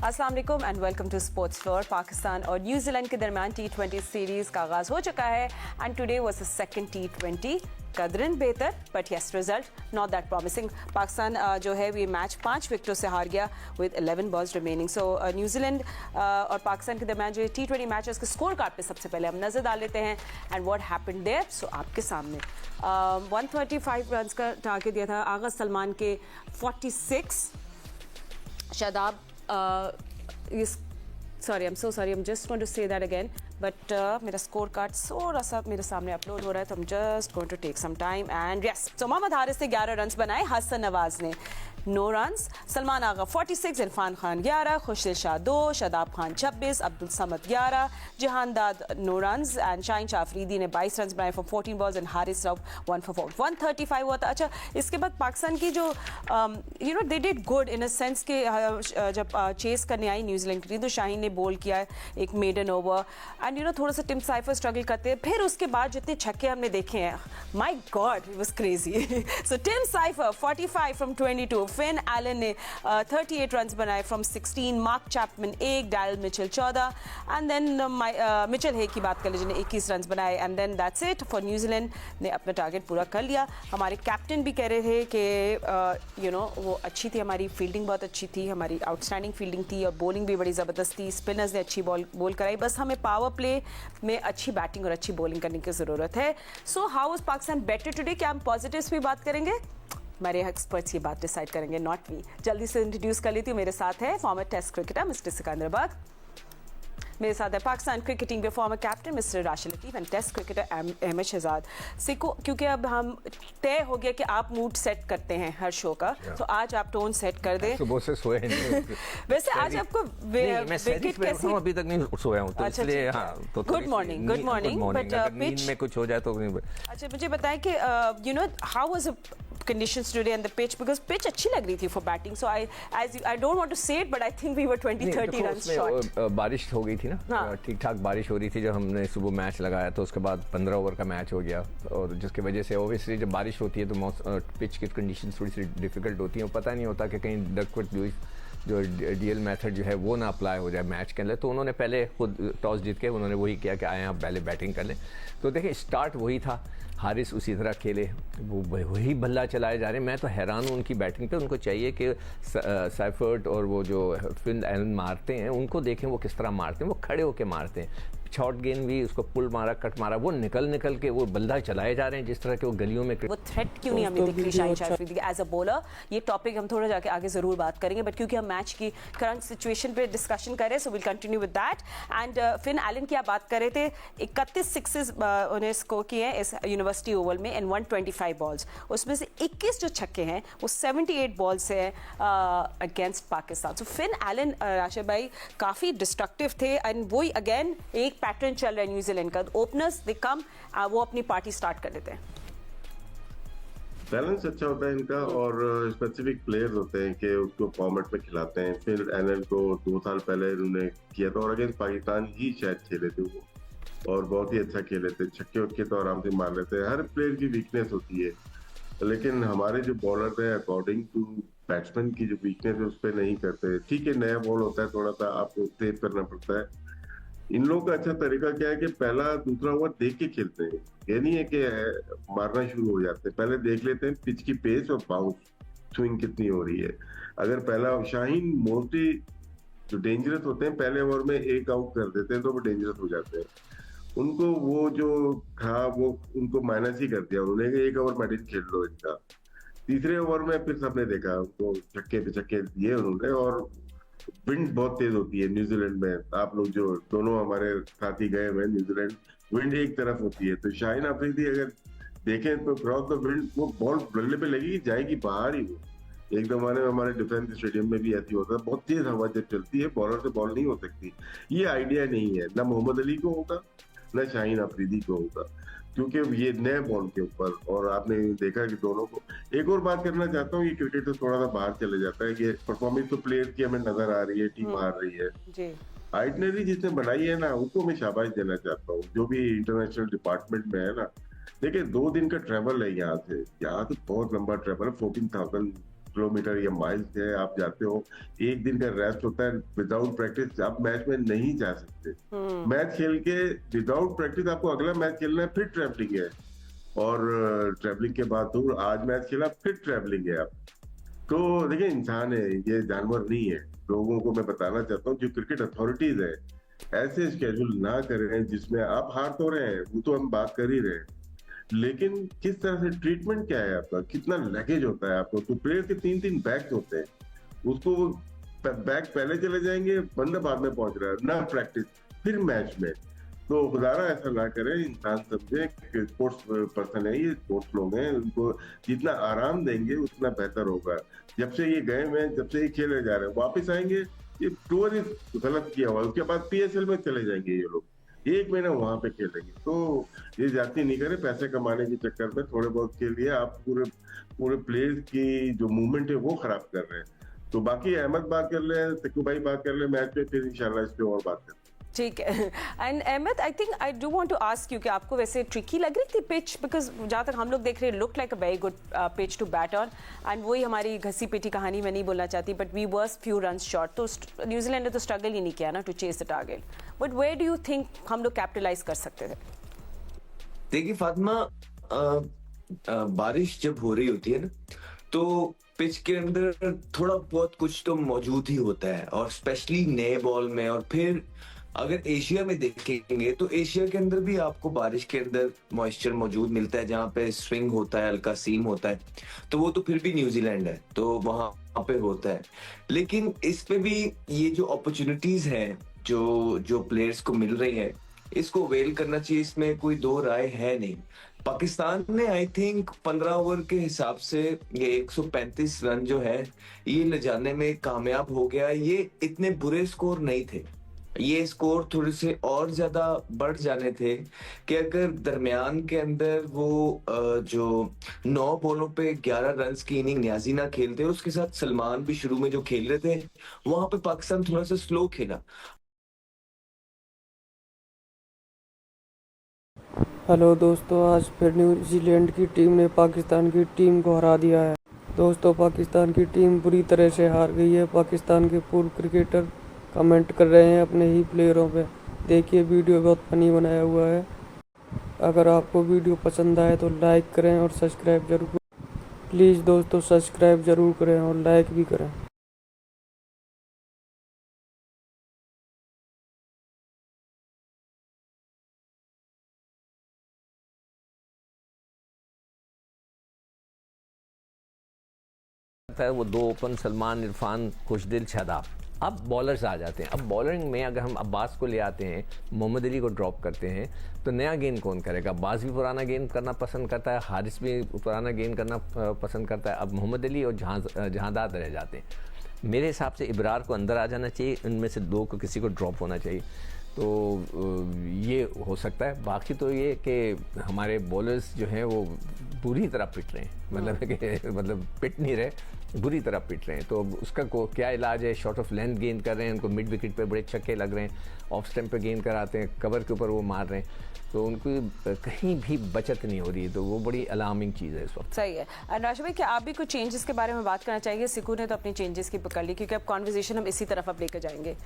अस्सलाम वालेकुम and welcome to sports floor. Pakistan और न्यूजीलैंड के दरमियान T20 सीरीज़ का आगाज़ हो चुका है and today was the second T20। कदरन बेहतर but yes result not that promising. Pakistan जो है ये मैच 5 विकेटों से हार गया with 11 balls remaining. So New Zealand और पाकिस्तान के दरमियान जो T20 मैच है उसके स्कोर कार्ड पे सबसे पहले हम नज़र डाल लेते हैं एंड व्हाट हैपेंड देयर। सो आपके सामने 135 रन का टारगेट दिया था। आगा सलमान के 46, Shadab sorry, I'm so sorry, I'm just going to say that again, but मेरा स्कोर कार्ड थोड़ा सा मेरे सामने अपलोड हो रहा है तो I'm just going to take some time and yes, so Mohammad Haris ने 11 रन बनाए, हसन नवाज ने 9 run, Salman Agha 46, Irfan Khan 11, Khushdil Shah 2, Shadab Khan 26, Abdul Samad 11, Jahandad 9 run and Shaheen Shah Afridi ने 22 रन बनाए for 14 balls and Haris Rauf 1 for 4, 135 हुआ था। अच्छा, इसके बाद पाकिस्तान की जो you know they did good in a sense के जब चेस करने आई न्यूजीलैंड की टीम तो शाहीन ने बोल किया एक maiden over and you know थोड़ा सा टिम साइफर स्ट्रगल करते हैं। फिर उसके बाद जितने छक्के हमने देखे हैं, my God it was crazy. So Tim cipher 45 from 22, Finn Allen ने 38 रन बनाए from 16, mark Chapman 1, Daryl Mitchell 14 and then Mitchell हे की बात कर लीजिए 21 रन बनाए and then that's it for New Zealand ने अपना टारगेट पूरा कर लिया। हमारे कैप्टन भी कह रहे थे कि यू नो वो अच्छी थी, हमारी फील्डिंग बहुत अच्छी थी, हमारी आउटस्टैंडिंग फील्डिंग थी और बॉलिंग भी बड़ी ज़बरदस्त थी, स्पिनर्स ने अच्छी बॉल कराई, बस हमें पावर प्ले में अच्छी बैटिंग और अच्छी बॉलिंग करने की ज़रूरत है। So how was Pakistan better today? क्या हम पॉजिटिव्स भी बात करेंगे? हमारे एक्सपर्ट्स ये बात डिसाइड करेंगे, नॉट वी। जल्दी से इंट्रोड्यूस कर लेती हूँ, मेरे साथ है former test cricketer mister Secunderabad, मेरे साथ है पाकिस्तान क्रिकेट टीम के former captain mister Rashid Latif and test cricketer Ahmed Shehzad. सिको, क्योंकि अब हम तय हो गया कि आप मूड सेट करते हैं हर शो का, तो आज आप टोन सेट कर दें। सुबह से सोए नहीं। वैसे आज आपको विकेट कैसी? अभी तक नहीं सोया हूँ तो इसलिए हाँ तो गुड मॉर्निंग बट नींद में कुछ हो जाए तो। अच्छा, मुझे बताएं कि you know how was conditions today and the pitch, because pitch अच्छी लग रही थी for batting, so I don't want to say it but I think we were 20-30 runs short। बारिश हो गई थी ना, ठीक ठाक बारिश हो रही थी जब हमने सुबह मैच लगाया, तो उसके बाद 15 ओवर का मैच हो गया और जिसकी वजह से ओबियसली जब बारिश होती है तो पिच की कंडीशंस थोड़ी सी डिफिकल्ट होती हैं, पता नहीं होता कि कहीं डकवर्थ लुईस जो डीएल मेथड जो है वो ना अप्लाई हो जाए मैच के अंदर। तो उन्होंने पहले खुद टॉस जीत के उन्होंने वही किया कि आए आप पहले बैटिंग कर लें। तो देखिए स्टार्ट वही था, हारिस उसी तरह खेले, वो वही बल्ला चलाए जा रहे हैं। मैं तो हैरान हूँ उनकी बैटिंग पे। उनको चाहिए कि साइफर्ट और वो जो फिन एलन मारते हैं उनको देखें वो किस तरह मारते हैं, वो खड़े होकर मारते हैं। शॉर्ट गेंद भी उसको पुल मारा, कट मारा, वो निकल के वो बल्ला चलाए जा रहे हैं जिस तरह के वो गलियों में। वो थ्रेट क्यों नहीं हमें दिख रही Shaheen Shah Afridi as a bowler? ये टॉपिक हम थोड़ा जाके आगे जरूर बात करेंगे, बट क्योंकि हम मैच की करंट सिचुएशन पे डिस्कशन कर रहे हैं so will continue with that. And Finn Allen की आप बात कर रहे थे, 31 सिक्सेस उन्हें स्कोर किए हैं इस यूनिवर्सिटी ओवल में इन 125 बॉल्स, उसमें से 21 जो छक्के हैं वो 78 बॉल से हैं अगेंस्ट पाकिस्तान। सो फिन एलन राशिद भाई काफ़ी डिस्ट्रक्टिव थे एंड वही अगेन एक पैटर्न चल रहा है न्यूजीलैंड का, ओपनर्स दे कम वो अपनी पार्टी स्टार्ट कर देते हैं। बैलेंस अच्छा होता है इनका और स्पेसिफिक प्लेयर्स होते हैं कि उसको फॉर्मेट में खिलाते हैं। फिर एलन को 2 साल पहले उन्होंने किया था और अगेंस्ट पाकिस्तान ही शायद खेले थे वो, और बहुत ही अच्छा खेले थे, छक्के वक्के तो आराम से मार लेते हैं। हर प्लेयर की वीकनेस होती है, लेकिन हमारे जो बॉलर है अकॉर्डिंग टू बैट्समैन की जो वीकनेस है उस पर नहीं करते। ठीक है, नया बॉल होता है, थोड़ा सा आपको सेव करना पड़ता है। इन लोगों का अच्छा तरीका क्या है कि पहला दूसरा ओवर देख के खेलते हैं, ये नहीं है कि मारना शुरू हो जाते हैं। पहले देख लेते हैं पिच की पेस और बाउंस स्विंग कितनी हो रही है। अगर पहला शाहीन मोस्टली जो डेंजरस होते हैं पहले ओवर में एक आउट कर देते हैं तो वो डेंजरस हो जाते हैं। उनको वो जो था वो उनको माइनस ही कर दिया उन्होंने, एक ओवर मैडिन खेल लो इनका। तीसरे ओवर में फिर सबने देखा उनको छक्के पे छक्के दिए उन्होंने, और विंड बहुत तेज होती है न्यूजीलैंड में। आप लोग जो दोनों हमारे साथी गए हुए न्यूजीलैंड, विंड एक तरफ होती है, तो शाहीन अफरीदी अगर देखें तो क्रॉस द विंड वो बॉल बल्ले पे लगेगी जाएगी बाहर ही। वो एक जमाने में हमारे डिफेंस स्टेडियम में भी ऐसी होता है, बहुत तेज हवा जब चलती है बॉलर से बॉल नहीं हो सकती। ये आइडिया नहीं है, ना मोहम्मद अली को होगा ना शाहीन अफरीदी को होगा, क्योंकि ये नए बॉल के ऊपर। और आपने देखा कि दोनों को एक और बात करना चाहता हूँ, ये क्रिकेट से थोड़ा सा बाहर चले जाता है कि परफॉर्मेंस तो प्लेयर की हमें नजर आ रही है, टीम हार रही है। आइटनरी जिसने बनाई है ना उनको मैं शाबाश देना चाहता हूँ, जो भी इंटरनेशनल डिपार्टमेंट में है ना। देखिए 2 दिन का ट्रेवल है यहाँ से, यहाँ तो बहुत लंबा ट्रेवल है, 14,000 किलोमीटर या माइल्स है, आप जाते हो, एक दिन का रेस्ट होता है, विदाउट प्रैक्टिस आप मैच में नहीं जा सकते। मैच खेल के विदाउट प्रैक्टिस आपको अगला मैच खेलना है, फिर ट्रैवलिंग है, और ट्रैवलिंग के बाद तो आज मैच खेला, फिर ट्रैवलिंग है। आप तो देखिए, इंसान है, ये जानवर नहीं है। लोगों को मैं बताना चाहता हूँ, जो क्रिकेट अथॉरिटीज है, ऐसे स्केड्यूल ना करें जिसमें आप हार तो रहे हैं, वो तो हम बात कर ही रहे हैं, लेकिन किस तरह से ट्रीटमेंट क्या है आपका, कितना लगेज होता है आपको। तो प्लेयर के 3-3 बैग्स होते हैं, उसको बैग पहले चले जाएंगे, बंदा बाद में पहुंच रहा है, ना प्रैक्टिस, फिर मैच में। तो खुदारा ऐसा ना करें, इंसान समझे कि स्पोर्ट्स पर्सन है, ये स्पोर्ट्स लोग हैं, उनको जितना आराम देंगे उतना बेहतर होगा। जब से ये गए हुए हैं, जब से ये खेले जा रहे हैं, वापस आएंगे, ये टूर गलत किया हुआ, उसके बाद पीएसएल में चले जाएंगे ये लोग, 1 महीना वहां पे खेलेंगे। तो ये जाती नहीं करें, पैसे कमाने के चक्कर में थोड़े बहुत के लिए आप पूरे पूरे प्लेयर्स की जो मूवमेंट है वो खराब कर रहे हैं। तो बाकी अहमद बात कर ले, तक्कू भाई बात कर ले मैच पे, फिर इंशाल्लाह इस पे और बात करते हैं। ठीक है। And Ahmed, I think I do want to ask you कि आपको वैसे ट्रिकी लग रही थी पिच, बिकॉज जहाँ तक हम लोग देख रहे हैं, look like a very good pitch to bat on, and वही हमारी घसी पिटी कहानी मैं नहीं बोलना चाहती, but we were few run short. तो न्यूजीलैंड ने तो स्ट्रगल ही नहीं किया ना to chase the target, but where do you think हम लोग कैपिटलाइज कर सकते थे? देखिए फातिमा, बारिश जब हो रही होती है ना, तो पिच के अंदर थोड़ा बहुत कुछ तो मौजूद ही होता है, और स्पेशली नए बॉल में। और फिर अगर एशिया में देखेंगे तो एशिया के अंदर भी आपको बारिश के अंदर मॉइस्चर मौजूद मिलता है, जहाँ पे स्विंग होता है, हल्का सीम होता है, तो वो तो फिर भी न्यूजीलैंड है, तो वहां पे होता है। लेकिन इस पे भी ये जो अपॉर्चुनिटीज हैं, जो प्लेयर्स को मिल रही है, इसको वेल करना चाहिए, इसमें कोई दो राय है नहीं। पाकिस्तान ने आई थिंक 15 ओवर के हिसाब से ये 135 रन जो है ये ले जाने में कामयाब हो गया। ये इतने बुरे स्कोर नहीं थे, ये स्कोर थोड़े से और ज्यादा बढ़ जाने थे कि अगर दरमियान के अंदर वो जो 9 बॉलों पे 11 रन की इनिंग न्याजी ना खेलते, और उसके साथ सलमान भी शुरू में जो खेल रहे थे, वहां पे पाकिस्तान थोड़ा सा स्लो खेला। हेलो दोस्तों, आज फिर न्यूजीलैंड की टीम ने पाकिस्तान की टीम को हरा दिया है। दोस्तों, पाकिस्तान की टीम बुरी तरह से हार गई है। पाकिस्तान के पूर्व क्रिकेटर कमेंट कर रहे हैं अपने ही प्लेयरों पे। देखिए, वीडियो बहुत फनी बनाया हुआ है। अगर आपको वीडियो पसंद आए तो लाइक करें और सब्सक्राइब जरूर करें। प्लीज़ दोस्तों, सब्सक्राइब जरूर करें और लाइक भी करें। है वो 2 ओपन, सलमान, इरफान, खुशदिल, शादाब। अब बॉलर्स आ जाते हैं। अब बॉलरिंग में अगर हम अब्बास को ले आते हैं, मोहम्मद अली को ड्रॉप करते हैं, तो नया गेंद कौन करेगा? अब्बास भी पुराना गेंद करना पसंद करता है, हारिस भी पुराना गेंद करना पसंद करता है। अब मोहम्मद अली और जहांदाद रह जाते हैं। मेरे हिसाब से इब्रार को अंदर आ जाना चाहिए, इनमें से 2 को किसी को ड्रॉप होना चाहिए। तो ये हो सकता है। बाकी तो ये कि हमारे बॉलर्स जो हैं वो बुरी तरह पिट रहे हैं, मतलब पिट नहीं रहे, बुरी तरह पिट रहे हैं। तो उसका क्या इलाज है? शॉर्ट ऑफ लेंथ गेंद कर रहे हैं, उनको मिड विकेट पे बड़े छक्के लग रहे हैं, ऑफ स्टंप पे गेंद कराते हैं, कवर के ऊपर वो मार रहे हैं, तो उनको कहीं भी बचत नहीं हो रही है। तो वो बड़ी अलार्मिंग चीज़ है इस वक्त। सही है। राशि भाई, क्या आप भी कुछ चेंजेस के बारे में बात करना चाहिए? सिकू ने तो अपनी चेंजेस की पकड़ ली, क्योंकि अब कॉन्वर्जेशन हम इसी तरफ अब लेकर जाएंगे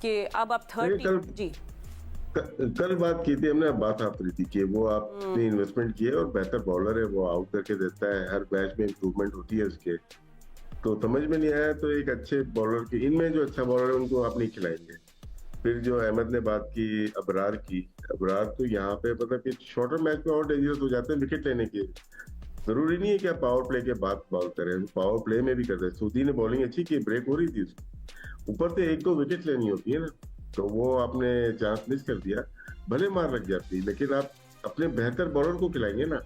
कि अब आप थर्ड टीम। जी, कल बात की थी हमने, बात आप रही थी कि वो आपने इन्वेस्टमेंट की है और बेहतर बॉलर है, वो आउट करके देता है, हर मैच में इंप्रूवमेंट होती है उसके। तो समझ में नहीं आया, तो एक अच्छे बॉलर की, इनमें जो अच्छा बॉलर है उनको आप नहीं खिलाएंगे। फिर जो अहमद ने बात की अबरार की, अबरार तो यहाँ पे मतलब कि शॉर्टर मैच में और डेंजरस हो जाते हैं विकेट लेने के। जरूरी नहीं है कि आप पावर प्ले के बाद बॉल करें, पावर प्ले में भी करते हैं। सूदी ने बॉलिंग अच्छी की, ब्रेक हो रही थी उसकी, ऊपर से 1-2 विकेट लेनी होती है ना, तो वो आपने चांस मिस कर दिया। भले मार लग जाती, लेकिन आप अपने बेहतर बॉलर को खिलाएंगे ना।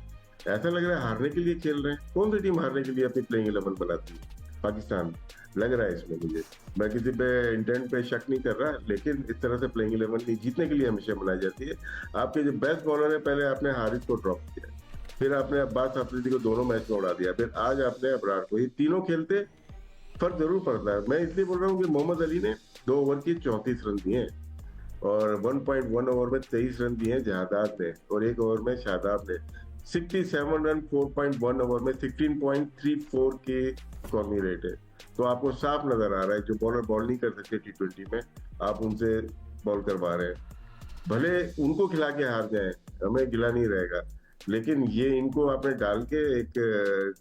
ऐसा लग रहा है हारने के लिए खेल रहे हैं। कौन सी टीम हारने के लिए अपनी प्लेइंग 11 बनाती है? पाकिस्तान लग रहा है इसमें मुझे। मैं किसी पे इंटेंट पे शक नहीं कर रहा, लेकिन इस तरह से प्लेइंग 11 नहीं, जीतने के लिए हमेशा बनाई जाती है। आपके जो बेस्ट बॉलर है, पहले आपने हारिस को ड्रॉप किया, फिर आपने अब्बास अफरीदी को दोनों मैच में उड़ा दिया, फिर आज आपने अबरार को। ये तीनों खेलते फर्क जरूर पड़ता है। मैं इसलिए बोल रहा हूँ कि मोहम्मद अली ने 2 ओवर की 34 रन दिए हैं, और 1.1 ओवर में 23 रन दिए हैं जहादाद ने, और 1 ओवर में शादाब ने। 67 रन 4.1 ओवर में 16.34 के स्कोरिंग रेट है। तो आपको साफ नजर आ रहा है जो बॉलर बॉल नहीं कर सकते T20 में, आप उनसे बॉल करवा रहे हैं। भले उनको खिला के हार जाए, हमें गिला नहीं रहेगा, लेकिन ये इनको आपने डाल के एक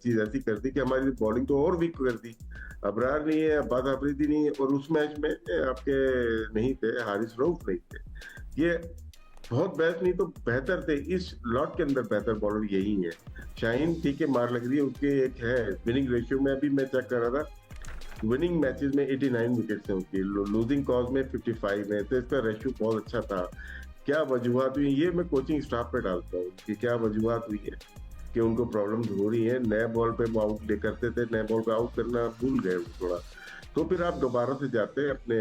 चीज ऐसी कर दी कि हमारी बॉलिंग तो और वीक कर दी। अबरार नहीं है, अब्बास आफरीदी नहीं है, और उस मैच में आपके नहीं थे, हारिस रऊफ नहीं थे। ये बहुत बेस्ट नहीं तो बेहतर थे, इस लॉट के अंदर बेहतर बॉलर यही है। शाहीन ठीक है, मार लग रही है, उसके एक है विनिंग रेशियो में, अभी मैं चेक कर रहा था, विनिंग मैचेस में 89 विकेट्स हैं उसकी, लूजिंग कॉज में 55 है, तो इसका रेशियो बहुत अच्छा था। क्या वजूहत हुई, ये मैं कोचिंग स्टाफ पे डालता हूँ कि क्या वजूहत हुई है कि उनको प्रॉब्लम्स हो रही है। नए बॉल पे वो आउट ले करते थे, नए बॉल पे आउट करना भूल गए वो थोड़ा, तो फिर आप दोबारा से जाते हैं, अपने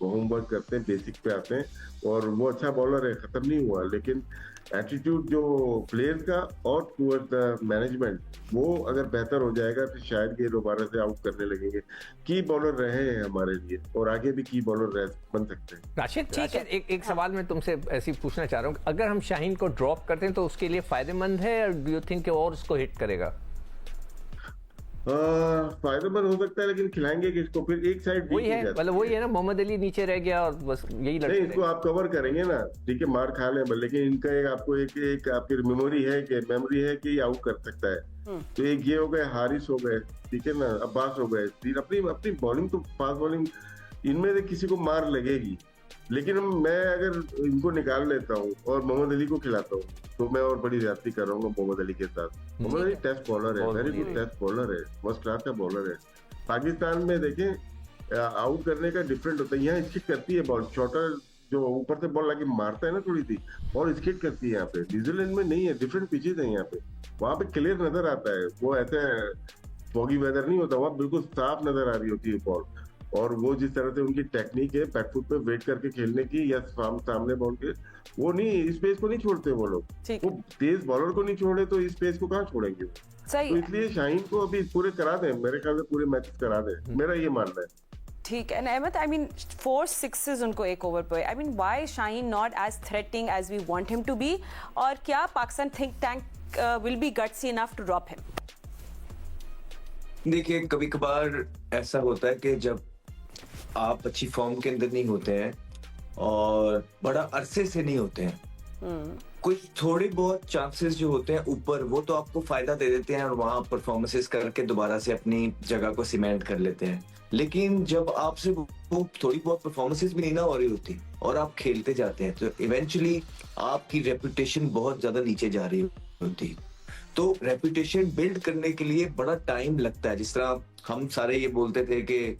होमवर्क करते हैं, बेसिक पे आते हैं, और वो अच्छा बॉलर है, खत्म नहीं हुआ, लेकिन एटीट्यूड जो प्लेयर्स का और टूवर्ड्स द मैनेजमेंट, वो अगर बेहतर हो जाएगा तो शायद ये दोबारा से आउट करने लगेंगे। की बॉलर रहे हैं हमारे लिए, और आगे भी की बॉलर बन सकते हैं। राशिद, एक सवाल मैं तुमसे ऐसे ही पूछना चाह रहा हूँ, अगर हम शाहीन को ड्रॉप करते हैं तो उसके लिए फायदेमंद है, और डू यू थिंक और उसको हिट करेगा? फायदेमंद हो सकता है, लेकिन खिलाएंगे किसको? फिर एक साइड वही है, मतलब वही है ना, मोहम्मद अली नीचे रह गया और बस यही लड़ते नहीं, इसको आप कवर करेंगे ना, ठीक है, मार खा लें, लेकिन इनका एक आपको एक आपकी मेमोरी है कि आउट कर सकता है। तो एक ये हो गए, हारिस हो गए, ठीक है ना, अब्बास हो गए, अपनी बॉलिंग तो फास्ट बॉलिंग, इनमें से किसी को मार लगेगी। लेकिन मैं अगर इनको निकाल लेता हूँ और मोहम्मद अली को खिलाता हूँ तो मैं और बड़ी ज्यादती कर रहा हूँ मोहम्मद अली के साथ। मोहम्मद अली टेस्ट बॉलर है, वेरी गुड टेस्ट बॉलर है, फर्स्ट क्लास का बॉलर है। पाकिस्तान में देखें आउट करने का डिफरेंट होता है, यहाँ स्किट करती है बॉल, शॉर्टर जो ऊपर से बॉल लाके मारता है ना थोड़ी सी, और स्किट करती है यहाँ पे। न्यूजीलैंड में नहीं है, डिफरेंट पिचेज है यहाँ पे, वहाँ पे क्लियर नजर आता है, वो ऐसे फॉगी वेदर नहीं होता, वहाँ बिल्कुल साफ नजर आ रही होती है बॉल। और वो जिस तरह से उनकी टेक्निक है बैकफुट पे वेट करके खेलने की, या सामने बॉल के, वो नहीं, स्पेस को नहीं छोड़ते वो लोग, वो तेज बॉलर को नहीं छोड़े तो स्पेस को कहाँ छोड़ेंगे? सही तो इसलिए शाहीन को अभी पूरे करा दें, मेरे ख्याल से पूरे मैच करा दें, मेरा ये मानना है। ठीक है, अहमद, आई मीन 4 6s उनको एक ओवर पे, I mean why Shaheen not as threatening as we want him to be, और क्या Pakistan think tank will be gutsy enough to drop him? देखिए, कभी कभार ऐसा होता है कि जब आप अच्छी फॉर्म के अंदर नहीं होते हैं और बड़ा अरसे से नहीं होते हैं, कुछ थोड़े बहुत चांसेस जो होते हैं ऊपर, वो तो आपको फायदा दे देते हैं और वहां परफॉर्मेंसेस करके दोबारा से अपनी जगह को सीमेंट कर लेते हैं। लेकिन जब आपसे वो थोड़ी बहुत परफॉर्मेंसेस भी नहीं ना हो रही होती और आप खेलते जाते हैं, तो इवेंचुअली आपकी रेपुटेशन बहुत ज्यादा नीचे जा रही होती। तो रेपुटेशन बिल्ड करने के लिए बड़ा टाइम लगता है। जिस तरह हम सारे ये बोलते थे कि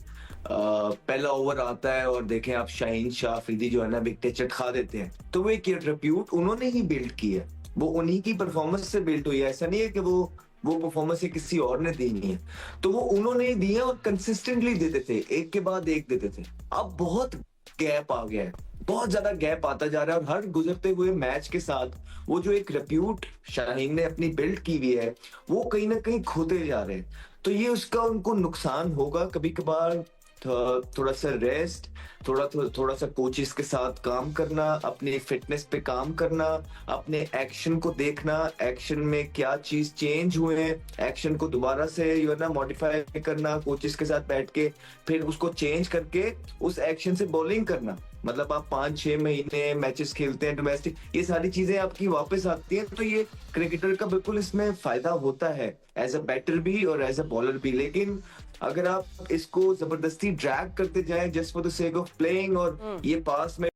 पहला ओवर आता है और देखें आप शाहीन शाह अफरीदी जो है ना विकेट चटखा देते हैं, तो वो एक रेप्यूट उन्होंने ही बिल्ड की है, वो उन्हीं की परफॉर्मेंस से बिल्ड हुई है। ऐसा नहीं है कि वो परफॉर्मेंस है किसी और ने दी नहीं है, तो वो उन्होंने ही दी है और कंसिस्टेंटली देते थे, एक के बाद एक देते थे। अब बहुत गैप आ गया है, बहुत ज्यादा गैप आता जा रहा है, और हर गुजरते हुए मैच के साथ वो जो एक रेप्यूट शाहीन ने अपनी बिल्ड की हुई है वो कहीं ना कहीं खोते जा रहे हैं। तो ये उसका उनको नुकसान होगा। कभी कभार थोड़ा सा रेस्ट, थोड़ा सा कोचेस के साथ काम करना, अपनी फिटनेस पे काम करना, अपने एक्शन को देखना, एक्शन में क्या चीज चेंज हुए हैं, एक्शन को दोबारा से मॉडिफाई करना, कोचेस के साथ बैठ के फिर उसको चेंज करके उस एक्शन से बॉलिंग करना। मतलब आप 5-6 महीने मैचेस खेलते हैं डोमेस्टिक, ये सारी चीजें आपकी वापस आती हैं, तो ये क्रिकेटर का बिल्कुल इसमें फायदा होता है, एज अ बैटर भी और एज अ बॉलर भी। लेकिन अगर आप इसको जबरदस्ती ड्रैग करते जाएं just for the sake of playing, और ये पास में